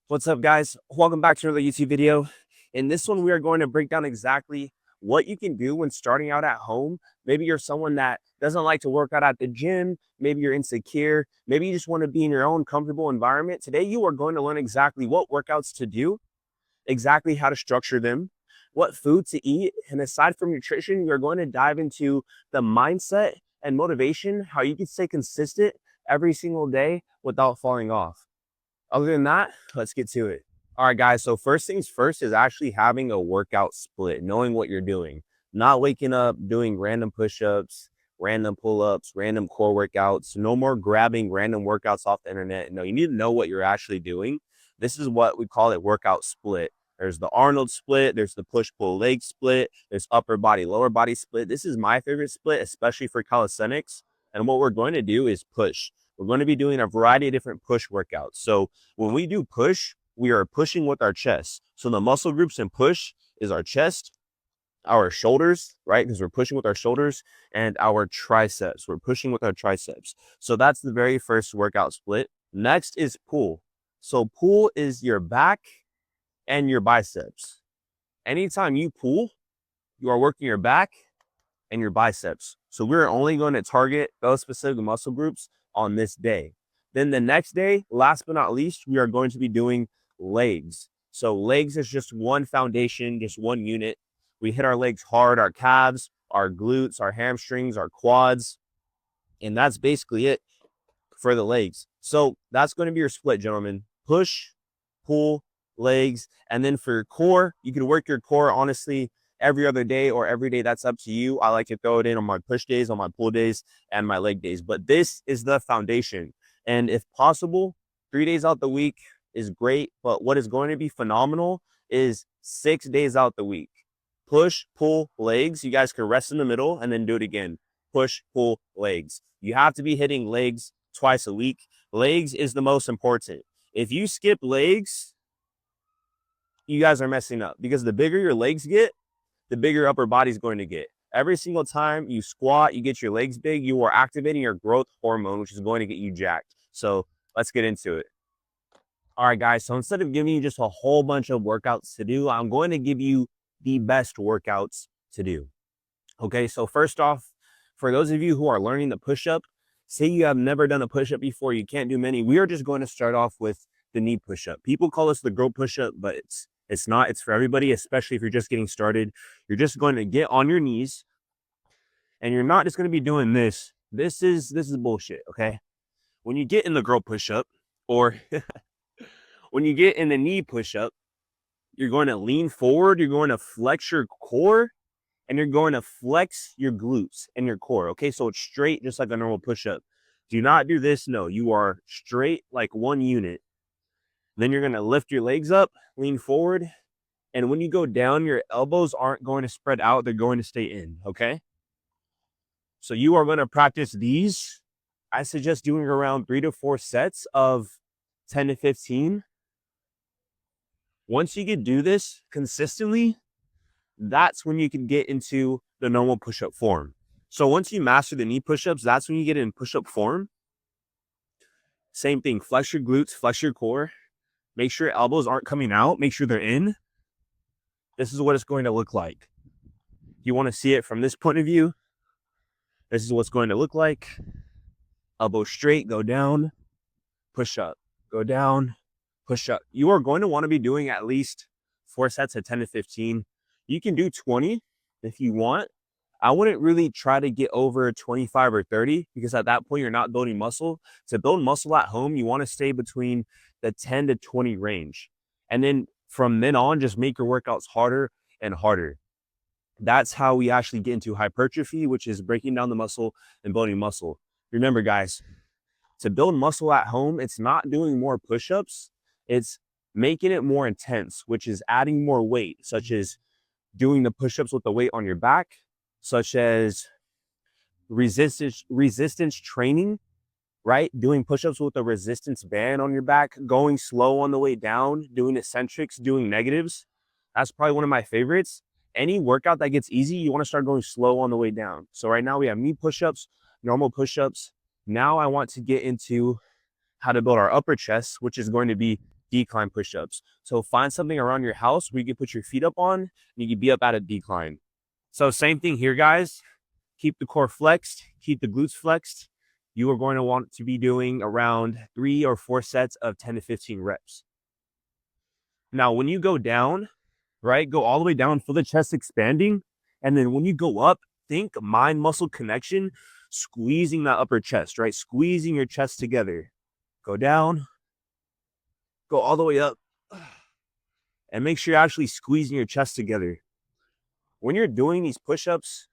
What's up, guys? Welcome back to another YouTube video. In this one, we are going to break down exactly what you can do when starting out at home. Maybe you're someone that doesn't like to work out at the gym. Maybe you're insecure. Maybe you just want to be in your own comfortable environment. Today, you are going to learn exactly what workouts to do, exactly how to structure them, what food to eat. And aside from nutrition, you're going to dive into the mindset and motivation, how you can stay consistent every single day without falling off. Other than that, let's get to it. All right, guys. So first things first is actually having a workout split, knowing what you're doing, not waking up doing random push-ups, random pull-ups, random core workouts. No more grabbing random workouts off the internet. No, you need to know what you're actually doing. This is what we call a workout split. There's the Arnold split, there's the push-pull leg split, there's upper body, lower body split. This is my favorite split, especially for calisthenics. And what we're going to do is push. We're going to be doing a variety of different push workouts. So when we do push, we are pushing with our chest. So the muscle groups in push is our chest, our shoulders, right? Because we're pushing with our shoulders, and our triceps. We're pushing with our triceps. So that's the very first workout split. Next is pull. So pull is your back and your biceps. Anytime you pull, you are working your back and your biceps. So we're only going to target those specific muscle groups on this day. Then the next day, last but not least, we are going to be doing legs. So legs is just one foundation, just one unit. We hit our legs hard, our calves, our glutes, our hamstrings, our quads, and that's basically it for the legs. So that's going to be your split, gentlemen. Push, pull, legs, and then for your core, you can work your core honestly every other day or every day. That's up to you. I like to throw it in on my push days, on my pull days, and my leg days. But this is the foundation. And if possible, 3 days out the week is great. But what is going to be phenomenal is 6 days out the week. Push, pull, legs. You guys can rest in the middle and then do it again. Push, pull, legs. You have to be hitting legs twice a week. Legs is the most important. If you skip legs, you guys are messing up, because the bigger your legs get, the bigger your upper body is going to get. Every single time you squat, you get your legs big, you are activating your growth hormone, which is going to get you jacked. So let's get into it. All right, guys. So instead of giving you just a whole bunch of workouts to do, I'm going to give you the best workouts to do. Okay, so first off, for those of you who are learning the push-up, say you have never done a push-up before, you can't do many, we are just going to start off with the knee push-up. People call this the girl push-up, but it's not. It's for everybody, especially if you're just getting started. You're just going to get on your knees, and you're not just going to be doing this. This is bullshit, okay? When you get in the girl push-up, or when you get in the knee push-up, you're going to lean forward, you're going to flex your core, and you're going to flex your glutes and your core. Okay, so it's straight, just like a normal push-up. Do not do this. No, you are straight like one unit. Then you're going to lift your legs up, lean forward, and when you go down, your elbows aren't going to spread out. They're going to stay in, okay? So you are going to practice these. I suggest doing around 3 to 4 sets of 10 to 15. Once you can do this consistently, that's when you can get into the normal push-up form. So once you master the knee push-ups, that's when you get in push-up form. Same thing, flex your glutes, flex your core. Make sure your elbows aren't coming out. Make sure they're in. This is what it's going to look like. You want to see it from this point of view. This is what's going to look like. Elbow straight, go down, push up, go down, push up. You are going to want to be doing at least 4 sets of 10 to 15. You can do 20 if you want. I wouldn't really try to get over 25 or 30, because at that point, you're not building muscle. To build muscle at home, you want to stay between the 10 to 20 range. And then from then on, just make your workouts harder and harder. That's how we actually get into hypertrophy, which is breaking down the muscle and building muscle. Remember, guys, to build muscle at home, it's not doing more push-ups. It's making it more intense, which is adding more weight, such as doing the push-ups with the weight on your back, such as resistance training, right? Doing push-ups with a resistance band on your back, going slow on the way down, doing eccentrics, doing negatives. That's probably one of my favorites. Any workout that gets easy, you want to start going slow on the way down. So right now we have knee push-ups, normal push-ups. Now I want to get into how to build our upper chest, which is going to be decline push-ups. So find something around your house where you can put your feet up on and you can be up at a decline. So same thing here, guys. Keep the core flexed, keep the glutes flexed. You are going to want to be doing around 3 or 4 sets of 10 to 15 reps. Now, when you go down, right, go all the way down, feel the chest expanding. And then when you go up, think mind muscle connection, squeezing that upper chest, right? Squeezing your chest together. Go down, go all the way up, and make sure you're actually squeezing your chest together. When you're doing these push-ups,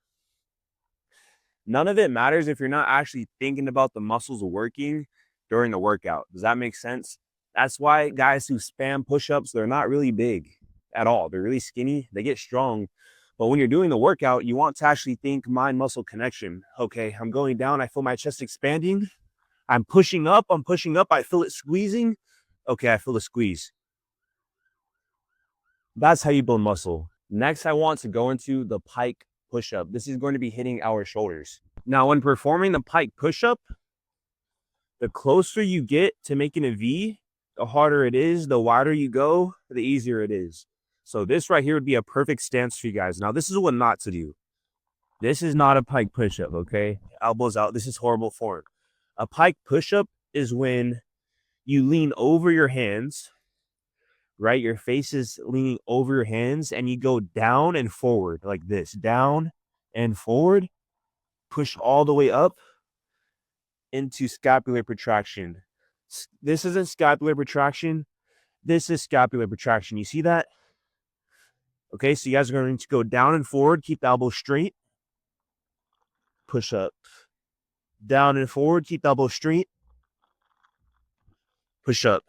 none of it matters if you're not actually thinking about the muscles working during the workout. Does that make sense? That's why guys who spam push-ups, they're not really big at all. They're really skinny. They get strong. But when you're doing the workout, you want to actually think mind-muscle connection. Okay, I'm going down. I feel my chest expanding. I'm pushing up. I feel it squeezing. Okay, I feel the squeeze. That's how you build muscle. Next, I want to go into the pike push-up. This is going to be hitting our shoulders. Now, when performing the pike push-up, the closer you get to making a V, the harder it is. The wider you go, the easier it is. So this right here would be a perfect stance for you guys. Now, this is what not to do. This is not a pike push-up, okay? Elbows out. This is horrible form. A pike push-up is when you lean over your hands, right? Your face is leaning over your hands, and you go down and forward like this. Down and forward. Push all the way up into scapular protraction. This isn't scapular protraction. This is scapular protraction. You see that? Okay, so you guys are going to go down and forward. Keep the elbow straight. Push up. Down and forward. Keep the elbow straight. Push up.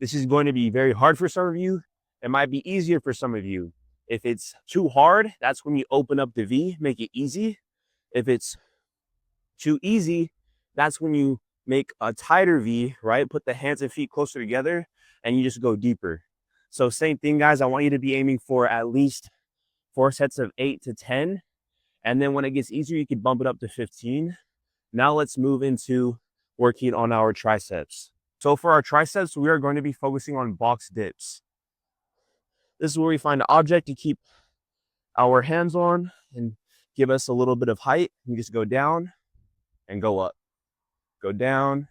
This is going to be very hard for some of you. It might be easier for some of you. If it's too hard, that's when you open up the V, make it easy. If it's too easy, that's when you make a tighter V, right? Put the hands and feet closer together and you just go deeper. So same thing, guys. I want you to be aiming for at least 4 sets of 8 to 10. And then when it gets easier, you can bump it up to 15. Now let's move into working on our triceps. So for our triceps, we are going to be focusing on box dips. This is where we find an object to keep our hands on and give us a little bit of height. You just go down and go up. Go down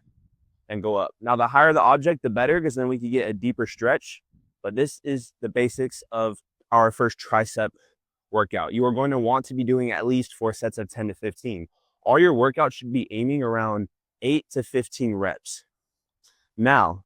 and go up. Now, the higher the object, the better, because then we can get a deeper stretch. But this is the basics of our first tricep workout. You are going to want to be doing at least 4 sets of 10 to 15. All your workouts should be aiming around 8 to 15 reps. Now,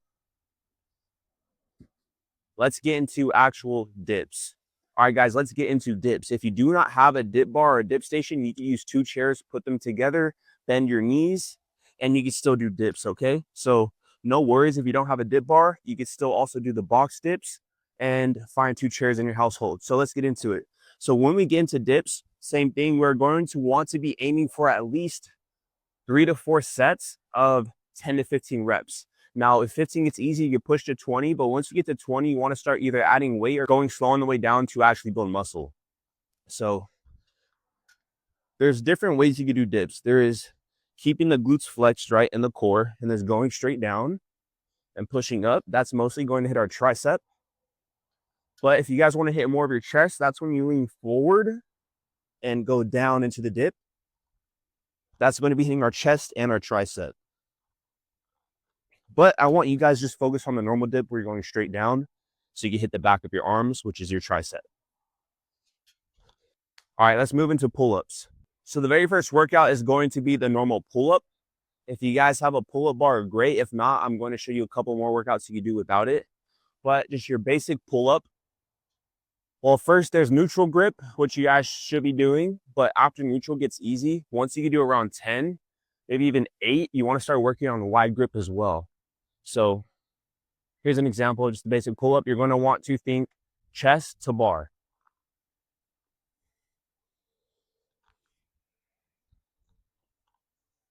let's get into actual dips. All right, guys, let's get into dips. If you do not have a dip bar or a dip station, you can use 2 chairs, put them together, bend your knees, and you can still do dips, okay? So no worries if you don't have a dip bar. You can still also do the box dips and find 2 chairs in your household. So let's get into it. So when we get into dips, same thing. We're going to want to be aiming for at least 3 to 4 sets of 10 to 15 reps. Now, if 15 gets easy, you can push to 20, but once you get to 20, you want to start either adding weight or going slow on the way down to actually build muscle. So there's different ways you can do dips. There is keeping the glutes flexed, right, in the core, and there's going straight down and pushing up. That's mostly going to hit our tricep. But if you guys want to hit more of your chest, that's when you lean forward and go down into the dip. That's going to be hitting our chest and our tricep. But I want you guys just focus on the normal dip where you're going straight down so you can hit the back of your arms, which is your tricep. All right, let's move into pull-ups. So the very first workout is going to be the normal pull-up. If you guys have a pull-up bar, great. If not, I'm going to show you a couple more workouts you can do without it. But just your basic pull-up. Well, first there's neutral grip, which you guys should be doing. But after neutral gets easy, once you can do around 10, maybe even 8, you want to start working on wide grip as well. So here's an example, just the basic pull-up. You're going to want to think chest to bar.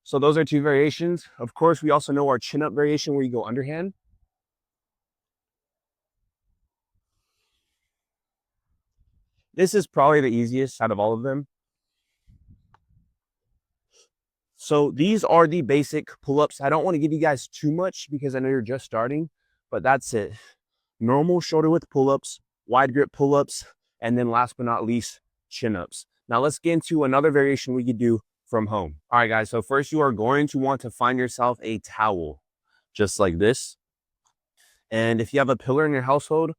So those are 2 variations. Of course, we also know our chin-up variation where you go underhand. This is probably the easiest out of all of them. So these are the basic pull-ups. I don't want to give you guys too much because I know you're just starting, But that's it. Normal shoulder width pull-ups, wide grip pull-ups, and then last but not least, chin-ups. Now let's get into another variation we could do from home. All right, guys, so first you are going to want to find yourself a towel, just like this. And if you have a pillar in your household,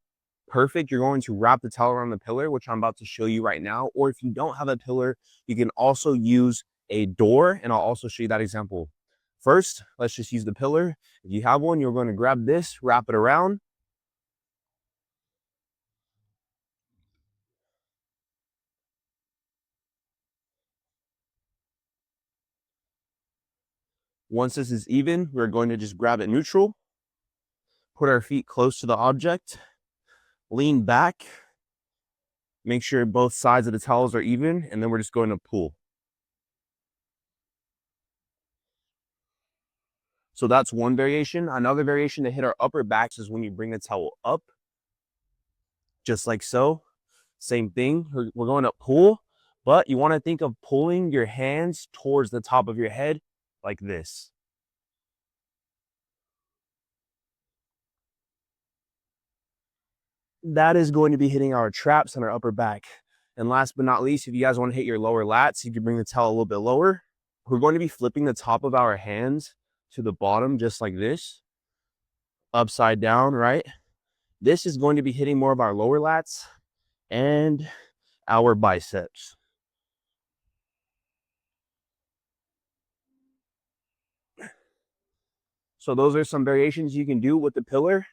perfect. You're going to wrap the towel around the pillar, which I'm about to show you right now. Or if you don't have a pillar, you can also use a door, and I'll also show you that example. First, let's just use the pillar. If you have one, you're going to grab this, wrap it around. Once this is even, we're going to just grab it neutral, put our feet close to the object, lean back, make sure both sides of the towels are even, and then we're just going to pull. So that's one variation. Another variation to hit our upper backs is when you bring the towel up, just like so. Same thing, we're going to pull, but you want to think of pulling your hands towards the top of your head like this. That is going to be hitting our traps and our upper back. And last but not least, if you guys want to hit your lower lats, you can bring the towel a little bit lower. We're going to be flipping the top of our hands to the bottom, just like this, upside down, right? This is going to be hitting more of our lower lats and our biceps. So those are some variations you can do with the pillar,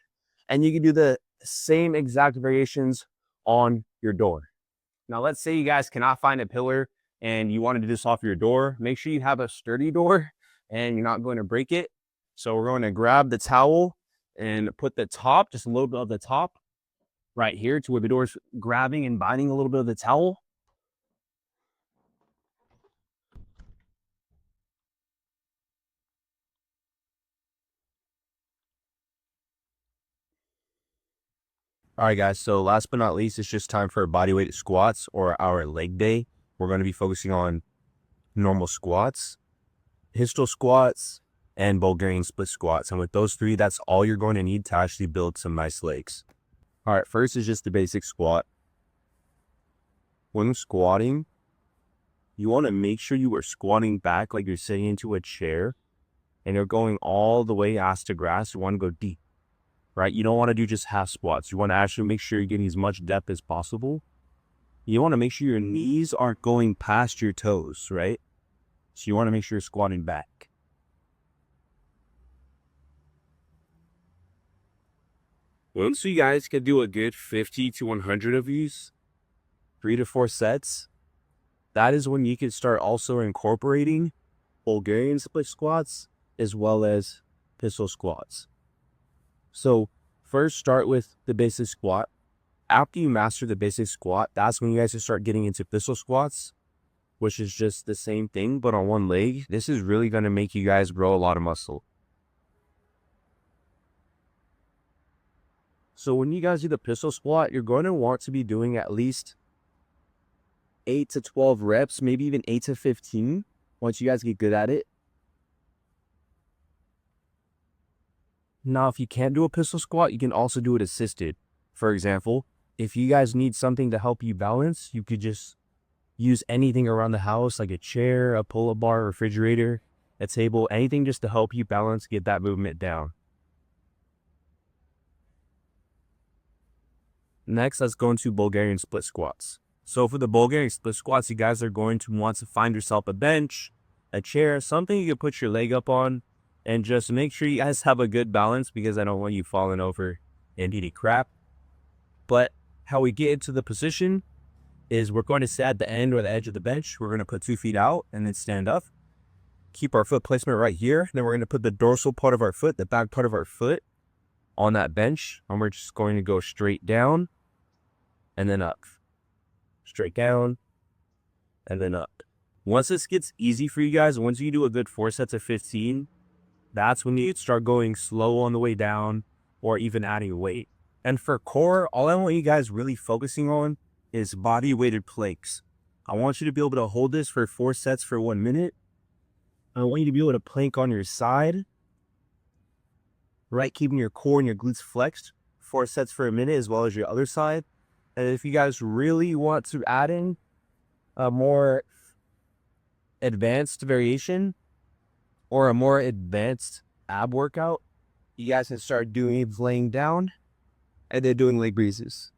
and you can do the same exact variations on your door. Now, let's say you guys cannot find a pillar and you want to do this off your door. Make sure you have a sturdy door and you're not going to break it. So we're going to grab the towel and put the top, just a little bit of the top right here to where the door's grabbing and binding a little bit of the towel. All right, guys, so last but not least, it's just time for bodyweight squats or our leg day. We're going to be focusing on normal squats, pistol squats, and Bulgarian split squats. And with those three, that's all you're going to need to actually build some nice legs. All right, first is just the basic squat. When squatting, you want to make sure you are squatting back like you're sitting into a chair and you're going all the way ass to grass. You want to go deep, right? You don't want to do just half squats. You want to actually make sure you're getting as much depth as possible. You want to make sure your knees aren't going past your toes, right? So you want to make sure you're squatting back. Once you guys can do a good 50 to 100 of these, 3 to 4 sets, that is when you can start also incorporating Bulgarian split squats as well as pistol squats. So first start with the basic squat. After you master the basic squat, that's when you guys can start getting into pistol squats, which is just the same thing, but on one leg. This is really going to make you guys grow a lot of muscle. So when you guys do the pistol squat, you're going to want to be doing at least 8 to 12 reps, maybe even 8 to 15 once you guys get good at it. Now, if you can't do a pistol squat, you can also do it assisted. For example, if you guys need something to help you balance, you could just use anything around the house, like a chair, a pull-up bar, refrigerator, a table, anything just to help you balance, get that movement down. Next, let's go into Bulgarian split squats. So for the Bulgarian split squats, you guys are going to want to find yourself a bench, a chair, something you can put your leg up on, and just make sure you guys have a good balance because I don't want you falling over and eating crap. But how we get into the position is we're going to sit at the end or the edge of the bench. We're going to put 2 feet out and then stand up. Keep our foot placement right here. Then we're going to put the dorsal part of our foot, the back part of our foot, on that bench. And we're just going to go straight down and then up. Straight down and then up. Once this gets easy for you guys, once you do a good 4 sets of 15, that's when you start going slow on the way down or even adding weight. And for core, all I want you guys really focusing on is body weighted planks. I want you to be able to hold this for 4 sets for 1 minute. I want you to be able to plank on your side right? Keeping your core and your glutes flexed. 4 sets for a minute, as well as your other side. And if you guys really want to add in a more advanced variation or a more advanced ab workout, you guys can start doing laying down and then doing leg raises.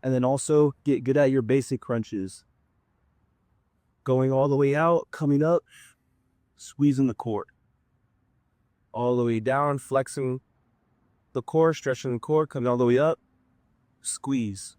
And then also get good at your basic crunches. Going all the way out, coming up, squeezing the core. All the way down, flexing the core, stretching the core, coming all the way up, squeeze.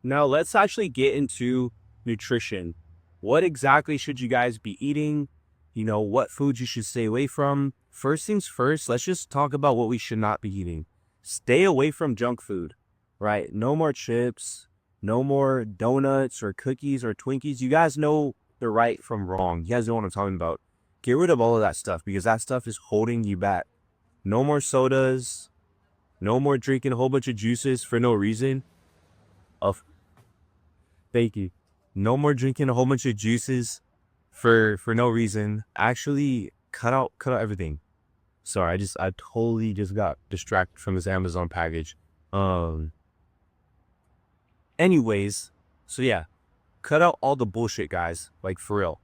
Now let's actually get into nutrition. What exactly should you guys be eating? You know, what foods you should stay away from. First things first, let's just talk about what we should not be eating. Stay away from junk food, right? No more chips, no more donuts or cookies or Twinkies. You guys know the right from wrong. You guys know what I'm talking about. Get rid of all of that stuff because that stuff is holding you back. No more sodas. No more drinking a whole bunch of juices for no reason. Thank you. No more drinking a whole bunch of juices for no reason. Actually, cut out everything. Sorry, I totally just got distracted from this Amazon package. Anyways, so yeah, cut out all the bullshit, guys. Like, for real.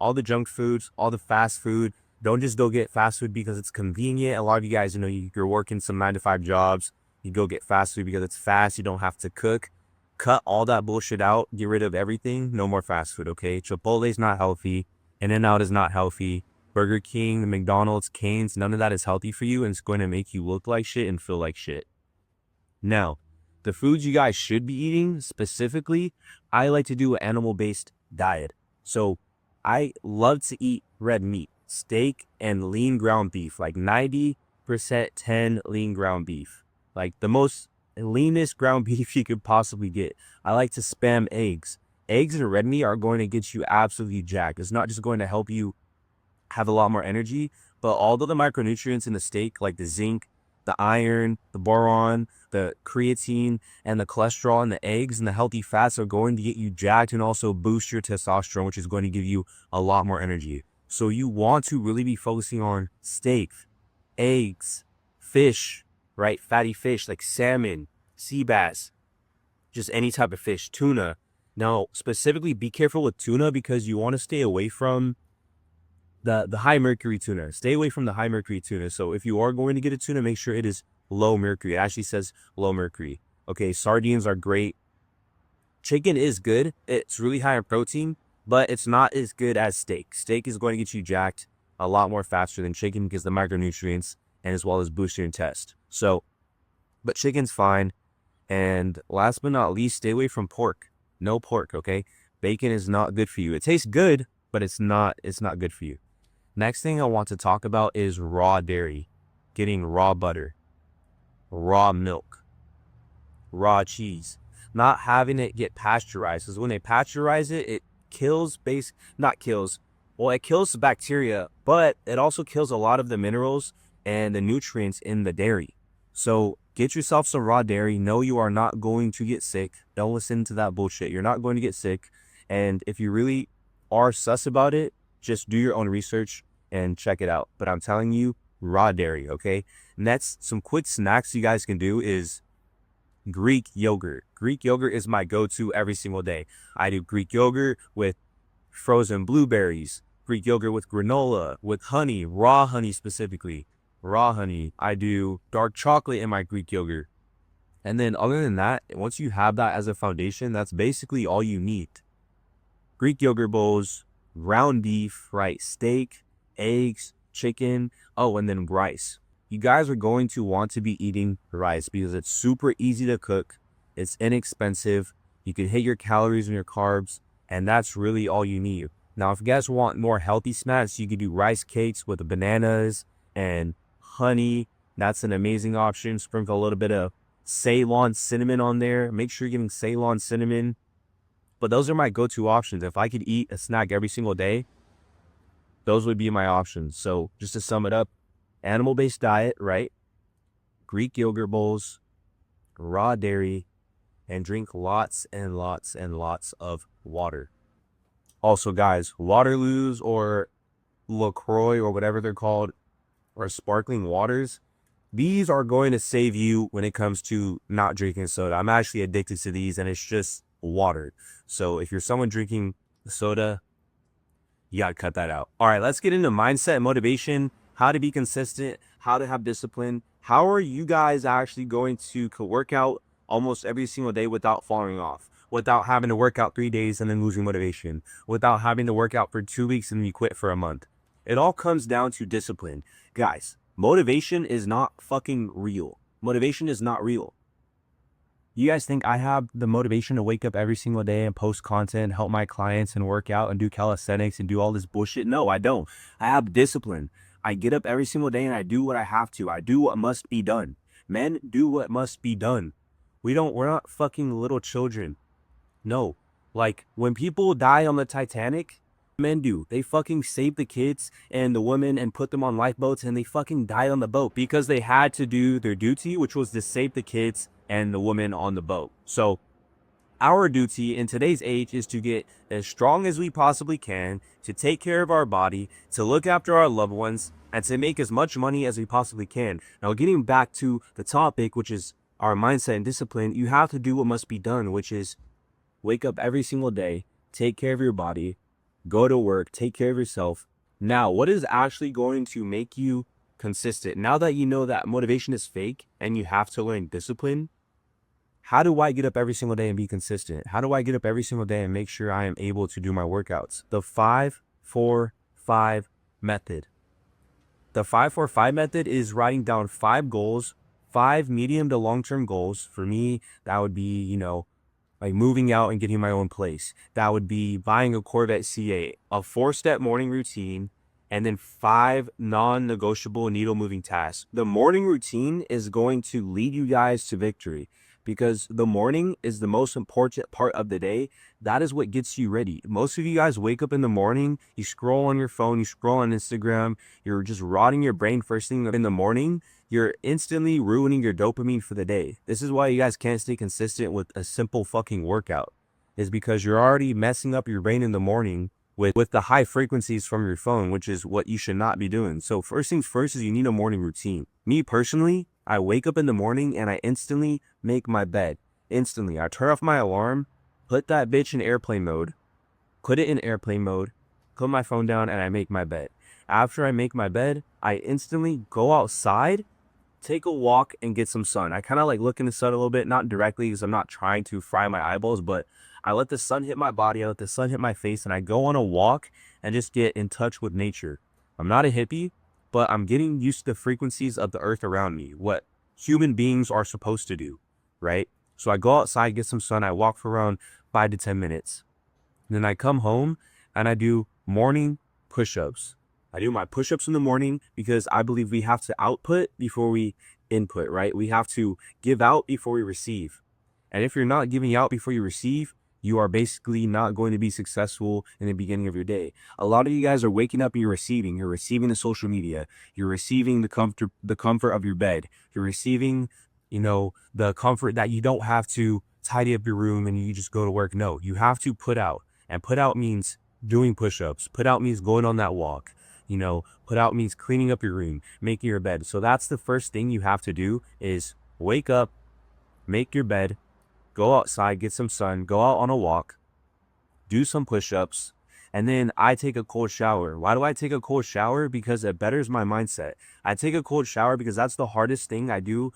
All the junk foods, all the fast food. Don't just go get fast food because it's convenient. A lot of you guys, you know, you're working some 9-to-5 jobs. You go get fast food because it's fast. You don't have to cook. Cut all that bullshit out. Get rid of everything. No more fast food, okay? Chipotle's not healthy. In-N-Out is not healthy. Burger King, the McDonald's, Cane's, none of that is healthy for you, and it's going to make you look like shit and feel like shit. Now, the foods you guys should be eating specifically, I like to do an animal-based diet. So I love to eat red meat, steak, and lean ground beef, like 90% 10 lean ground beef. Like the most leanest ground beef you could possibly get. I like to spam eggs. Eggs and red meat are going to get you absolutely jacked. It's not just going to help you have a lot more energy, but all of the micronutrients in the steak, like the zinc, the iron, the boron, the creatine, and the cholesterol, and the eggs and the healthy fats are going to get you jacked and also boost your testosterone, which is going to give you a lot more energy. So you want to really be focusing on steak, eggs, fish, right? Fatty fish like salmon, sea bass, just any type of fish, tuna. Now, specifically be careful with tuna because you want to stay away from the high mercury tuna. Stay away from the high mercury tuna. So if you are going to get a tuna, make sure it is low mercury. It actually says low mercury. Okay, sardines are great. Chicken is good. It's really high in protein, but it's not as good as steak. Steak is going to get you jacked a lot more faster than chicken because the micronutrients and as well as boosting your test. So, but chicken's fine. And last but not least, stay away from pork. No pork, okay? Bacon is not good for you. It tastes good, but it's not good for you. Next thing I want to talk about is raw dairy. Getting raw butter, raw milk, raw cheese. Not having it get pasteurized. Because when they pasteurize it, it kills it kills the bacteria, but it also kills a lot of the minerals and the nutrients in the dairy. So get yourself some raw dairy. No, you are not going to get sick. Don't listen to that bullshit. You're not going to get sick. And if you really are sus about it, just do your own research and check it out. But I'm telling you, raw dairy, okay? Next, some quick snacks you guys can do is Greek yogurt. Greek yogurt is my go-to every single day. I do Greek yogurt with frozen blueberries, Greek yogurt with granola, with honey, raw honey specifically. Raw honey. I do dark chocolate in my Greek yogurt. And then other than that, once you have that as a foundation, that's basically all you need. Greek yogurt bowls, ground beef, right? Steak, eggs, chicken, oh, and then rice. You guys are going to want to be eating rice because it's super easy to cook. It's inexpensive. You can hit your calories and your carbs, and that's really all you need. Now, if you guys want more healthy snacks, you can do rice cakes with bananas and honey. That's an amazing option. Sprinkle a little bit of Ceylon cinnamon on there. Make sure you're getting Ceylon cinnamon. But those are my go-to options. If I could eat a snack every single day, those would be my options. So just to sum it up, animal-based diet, right? Greek yogurt bowls, raw dairy, and drink lots and lots and lots of water. Also, guys, Waterloos or LaCroix or whatever they're called, or sparkling waters, these are going to save you when it comes to not drinking soda. I'm actually addicted to these, and it's just water. So if you're someone drinking soda, you got to cut that out. All right, let's get into mindset and motivation, how to be consistent, how to have discipline. How are you guys actually going to work out almost every single day without falling off, without having to work out 3 days and then losing motivation, without having to work out for 2 weeks and then you quit for a month? It all comes down to discipline. Guys, motivation is not fucking real. Motivation is not real. You guys think I have the motivation to wake up every single day and post content, help my clients and work out and do calisthenics and do all this bullshit? No, I don't. I have discipline. I get up every single day and I do what I have to. I do what must be done. Men do what must be done. We're not fucking little children. No. Like when people die on the Titanic, men do. They fucking save the kids and the women and put them on lifeboats, and they fucking died on the boat because they had to do their duty, which was to save the kids and the women on the boat. So our duty in today's age is to get as strong as we possibly can, to take care of our body, to look after our loved ones, and to make as much money as we possibly can. Now, getting back to the topic, which is our mindset and discipline, you have to do what must be done, which is wake up every single day, take care of your body, go to work, take care of yourself. Now, what is actually going to make you consistent? Now that you know that motivation is fake and you have to learn discipline, how do I get up every single day and be consistent? How do I get up every single day and make sure I am able to do my workouts? The 5-4-5 method. The 5-4-5 method is writing down 5 goals, 5 medium to long-term goals. For me, that would be, like moving out and getting my own place. That would be buying a Corvette C8, a 4-step morning routine, and then 5 non-negotiable needle moving tasks. The morning routine is going to lead you guys to victory because the morning is the most important part of the day. That is what gets you ready. Most of you guys wake up in the morning, you scroll on your phone, you scroll on Instagram, you're just rotting your brain first thing in the morning. You're instantly ruining your dopamine for the day. This is why you guys can't stay consistent with a simple fucking workout, is because you're already messing up your brain in the morning with the high frequencies from your phone, which is what you should not be doing. So first things first is you need a morning routine. Me personally, I wake up in the morning and I instantly make my bed. Instantly. I turn off my alarm, put that bitch in airplane mode, put my phone down, and I make my bed. After I make my bed, I instantly go outside, take a walk, and get some sun. I kind of like look in the sun a little bit, not directly because I'm not trying to fry my eyeballs, but I let the sun hit my body, I let the sun hit my face, and I go on a walk and just get in touch with nature. I'm not a hippie, but I'm getting used to the frequencies of the earth around me, what human beings are supposed to do, right? So I go outside, get some sun, I walk for around 5 to 10 minutes. And then I come home and I do morning push-ups. I do my push-ups in the morning because I believe we have to output before we input, right? We have to give out before we receive. And if you're not giving out before you receive, you are basically not going to be successful in the beginning of your day. A lot of you guys are waking up and you're receiving the social media, you're receiving the comfort of your bed, you're receiving, the comfort that you don't have to tidy up your room and you just go to work. No, you have to put out, and put out means doing push-ups. Put out means going on that walk. Put out means cleaning up your room, making your bed. So that's the first thing you have to do is wake up, make your bed, go outside, get some sun, go out on a walk, do some push-ups, and then I take a cold shower. Why do I take a cold shower? Because it betters my mindset. I take a cold shower because that's the hardest thing I do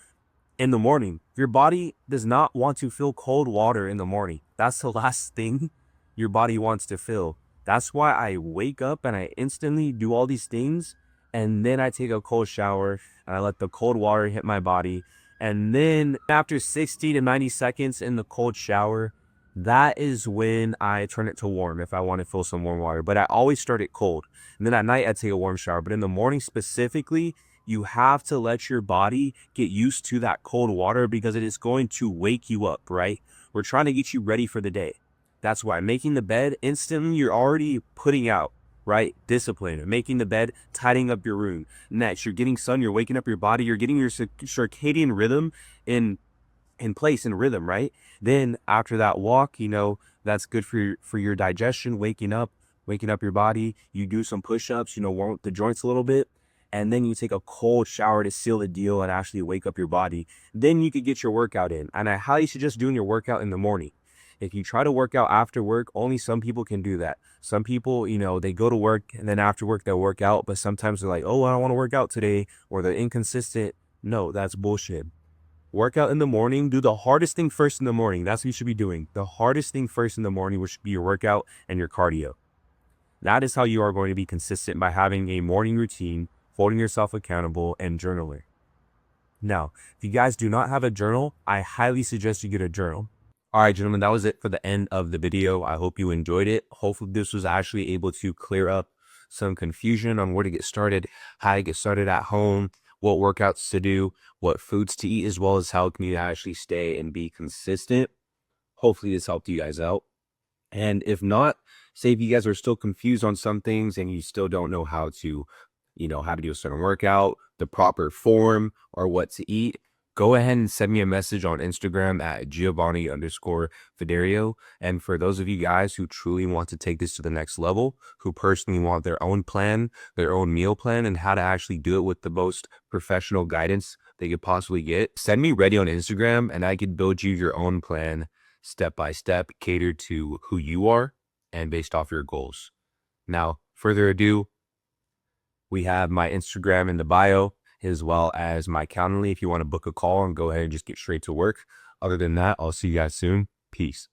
in the morning. Your body does not want to feel cold water in the morning. That's the last thing your body wants to feel. That's why I wake up and I instantly do all these things, and then I take a cold shower and I let the cold water hit my body. And then after 60 to 90 seconds in the cold shower, that is when I turn it to warm if I want to feel some warm water. But I always start it cold. And then at night I take a warm shower. But in the morning specifically, you have to let your body get used to that cold water because it is going to wake you up, right? We're trying to get you ready for the day. That's why making the bed, instantly you're already putting out, right? Discipline, making the bed, tidying up your room. Next, you're getting sun, you're waking up your body, you're getting your circadian rhythm in place, in rhythm, right? Then after that walk, That's good for your digestion, waking up your body. You do some push-ups, warm up the joints a little bit, and then you take a cold shower to seal the deal and actually wake up your body. Then you could get your workout in. And I highly suggest doing your workout in the morning. If you try to work out after work, only some people can do that. Some people, they go to work and then after work they'll work out, but sometimes they're like, oh, I don't want to work out today, or they're inconsistent. No, that's bullshit. Work out in the morning. Do the hardest thing first in the morning. That's what you should be doing. The hardest thing first in the morning, which should be your workout and your cardio. That is how you are going to be consistent, by having a morning routine, holding yourself accountable, and journaling. Now, if you guys do not have a journal, I highly suggest you get a journal. All right, gentlemen, that was it for the end of the video. I hope you enjoyed it. Hopefully this was actually able to clear up some confusion on where to get started, how to get started at home, what workouts to do, what foods to eat, as well as how can you actually stay and be consistent. Hopefully this helped you guys out. And if not, say if you guys are still confused on some things and you still don't know how to, how to do a certain workout, the proper form, or what to eat, go ahead and send me a message on Instagram at Giovanni_Fiderio. And for those of you guys who truly want to take this to the next level, who personally want their own plan, their own meal plan, and how to actually do it with the most professional guidance they could possibly get, send me ready on Instagram and I could build you your own plan step by step, catered to who you are and based off your goals. Now, further ado, we have my Instagram in the bio, as well as my Calendly if you want to book a call and go ahead and just get straight to work. Other than that, I'll see you guys soon. Peace.